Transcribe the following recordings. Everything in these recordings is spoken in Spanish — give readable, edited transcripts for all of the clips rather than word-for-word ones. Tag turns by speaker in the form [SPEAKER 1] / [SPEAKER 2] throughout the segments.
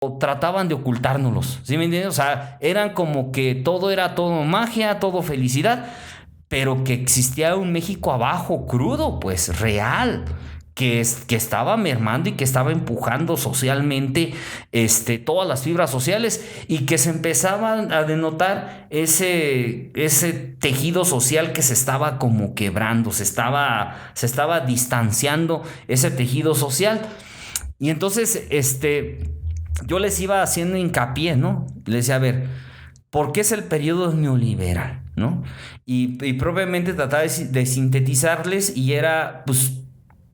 [SPEAKER 1] o trataban de ocultárnoslos, ¿sí me entiendes? O sea, eran como que todo era todo magia, todo felicidad, pero que existía un México abajo, crudo, pues real, que estaba mermando y que estaba empujando socialmente todas las fibras sociales y que se empezaba a denotar ese tejido social que se estaba como quebrando, se estaba distanciando ese tejido social. Y entonces, yo les iba haciendo hincapié, ¿no? Les decía, a ver, ¿por qué es el periodo neoliberal? ¿No? Y propiamente trataba de sintetizarles y era, pues,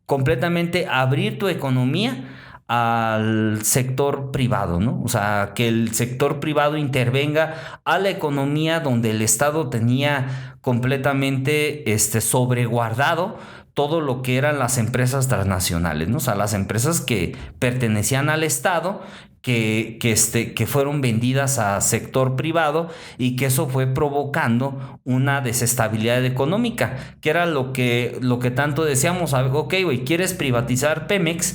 [SPEAKER 1] completamente abrir tu economía al sector privado, ¿no? O sea, que el sector privado intervenga a la economía donde el Estado tenía completamente sobreguardado todo lo que eran las empresas transnacionales, ¿no? O sea, las empresas que pertenecían al Estado, que fueron vendidas a sector privado y que eso fue provocando una desestabilidad económica, que era lo que tanto decíamos. Ok, güey, ¿quieres privatizar Pemex?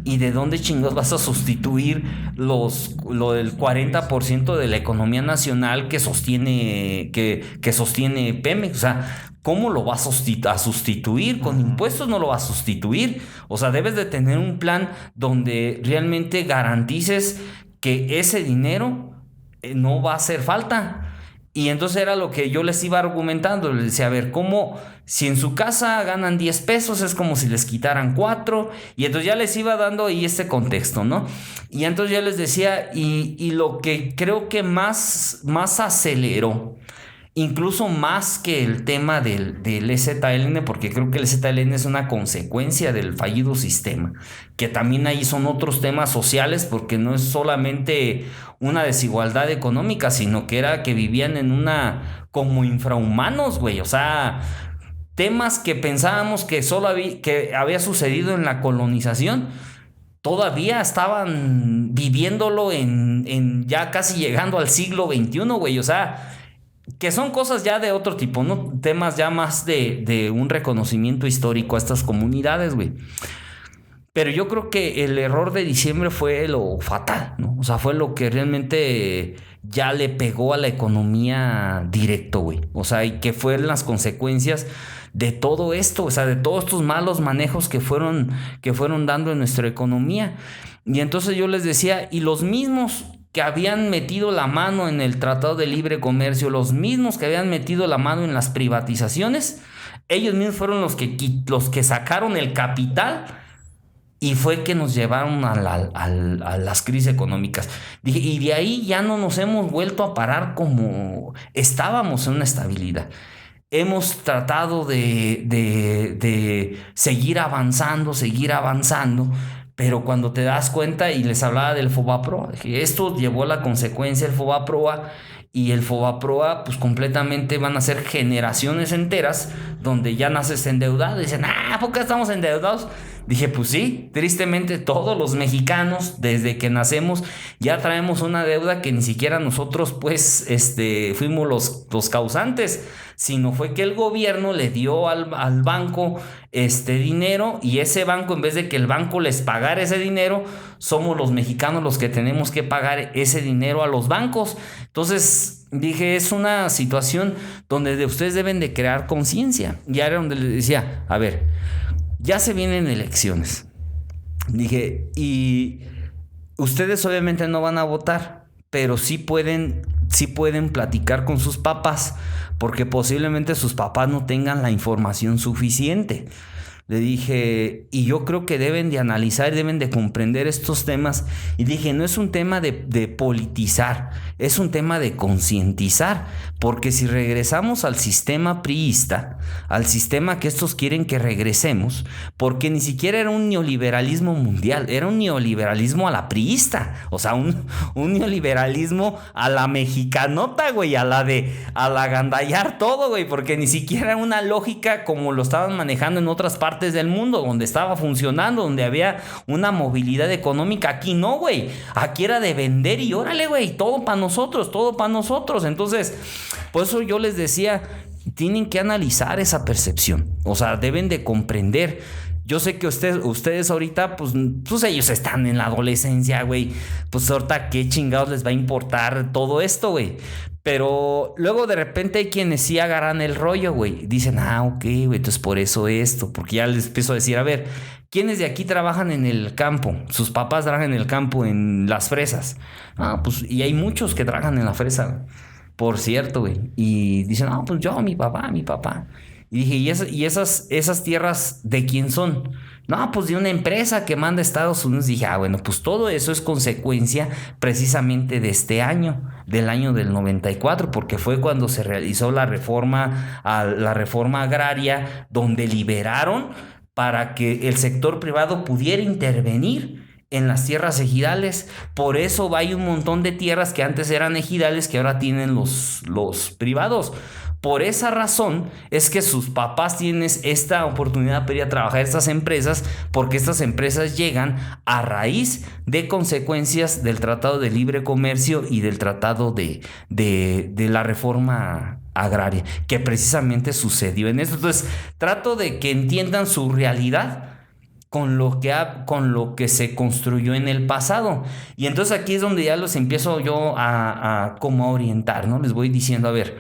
[SPEAKER 1] ¿Y de dónde chingados vas a sustituir lo del 40% de la economía nacional que sostiene Pemex? O sea, ¿cómo lo vas a sustituir? Con impuestos no lo vas a sustituir. O sea, debes de tener un plan donde realmente garantices que ese dinero no va a hacer falta. Y entonces era lo que yo les iba argumentando. Les decía, a ver, ¿cómo? Si en su casa ganan 10 pesos, es como si les quitaran 4. Y entonces ya les iba dando ahí este contexto, ¿no? Y entonces ya les decía, y lo que creo que más aceleró, incluso más que el tema del EZLN, porque creo que el EZLN es una consecuencia del fallido sistema, que también ahí son otros temas sociales, porque no es solamente una desigualdad económica, sino que era que vivían en una como infrahumanos, güey. O sea, temas que pensábamos que que había sucedido en la colonización, todavía estaban viviéndolo en ya casi llegando al siglo XXI, güey. O sea, que son cosas ya de otro tipo, ¿no? Temas ya más de un reconocimiento histórico a estas comunidades, güey. Pero yo creo que el error de diciembre fue lo fatal, ¿no? O sea, fue lo que realmente ya le pegó a la economía directo, güey. O sea, y que fueron las consecuencias de todo esto, o sea, de todos estos malos manejos que fueron dando en nuestra economía. Y entonces yo les decía, y los mismos que habían metido la mano en el Tratado de Libre Comercio, los mismos que habían metido la mano en las privatizaciones, ellos mismos fueron los que sacaron el capital y fue que nos llevaron a las crisis económicas. Dije, y de ahí ya no nos hemos vuelto a parar como estábamos en una estabilidad. Hemos tratado de seguir avanzando, pero cuando te das cuenta, y les hablaba del FOBAPROA, que esto llevó a la consecuencia el FOBAPROA, y el FOBAPROA, pues completamente van a ser generaciones enteras donde ya naces endeudado. Dicen, ¿por qué estamos endeudados? Dije, pues sí, tristemente todos los mexicanos, desde que nacemos, ya traemos una deuda que ni siquiera nosotros, pues, fuimos los causantes, sino fue que el gobierno le dio al banco dinero, y ese banco, en vez de que el banco les pagara ese dinero, somos los mexicanos los que tenemos que pagar ese dinero a los bancos. Entonces dije, es una situación donde ustedes deben de crear conciencia. Y era donde les decía, a ver, ya se vienen elecciones. Dije, y ustedes obviamente no van a votar, pero sí pueden platicar con sus papás, porque posiblemente sus papás no tengan la información suficiente. Le dije, y yo creo que deben de analizar, deben de comprender estos temas. Y dije, no es un tema de politizar, es un tema de concientizar. Porque si regresamos al sistema priista, al sistema que estos quieren que regresemos, porque ni siquiera era un neoliberalismo mundial, era un neoliberalismo a la priista. O sea, un neoliberalismo a la mexicanota, güey, a la gandallar todo, güey, porque ni siquiera era una lógica como lo estaban manejando en otras partes del mundo, donde estaba funcionando, donde había una movilidad económica. Aquí no, güey. Aquí era de vender y órale, güey, todo para nosotros, todo para nosotros. Entonces, por eso yo les decía, tienen que analizar esa percepción. O sea, deben de comprender yo sé que ustedes ahorita, pues ellos están en la adolescencia, güey. Pues ahorita, ¿qué chingados les va a importar todo esto, güey? Pero luego de repente hay quienes sí agarran el rollo, güey. Dicen, ok, güey, entonces por eso esto. Porque ya les empiezo a decir, a ver, ¿quiénes de aquí trabajan en el campo? Sus papás trabajan en el campo, en las fresas. Pues, y hay muchos que trabajan en la fresa, güey. Por cierto, güey. Y dicen, pues yo, mi papá, mi papá. Y dije, ¿y esas tierras de quién son? No, pues de una empresa que manda a Estados Unidos. Dije, bueno, pues todo eso es consecuencia precisamente de este año, del año del 94, porque fue cuando se realizó la reforma agraria, donde liberaron para que el sector privado pudiera intervenir en las tierras ejidales. Por eso hay un montón de tierras que antes eran ejidales que ahora tienen los privados. Por esa razón es que sus papás tienen esta oportunidad para ir a trabajar en estas empresas, porque estas empresas llegan a raíz de consecuencias del Tratado de Libre Comercio y del Tratado de la Reforma Agraria, que precisamente sucedió en esto. Entonces, trato de que entiendan su realidad con lo que se construyó en el pasado. Y entonces aquí es donde ya los empiezo yo como a orientar, ¿no? Les voy diciendo, a ver,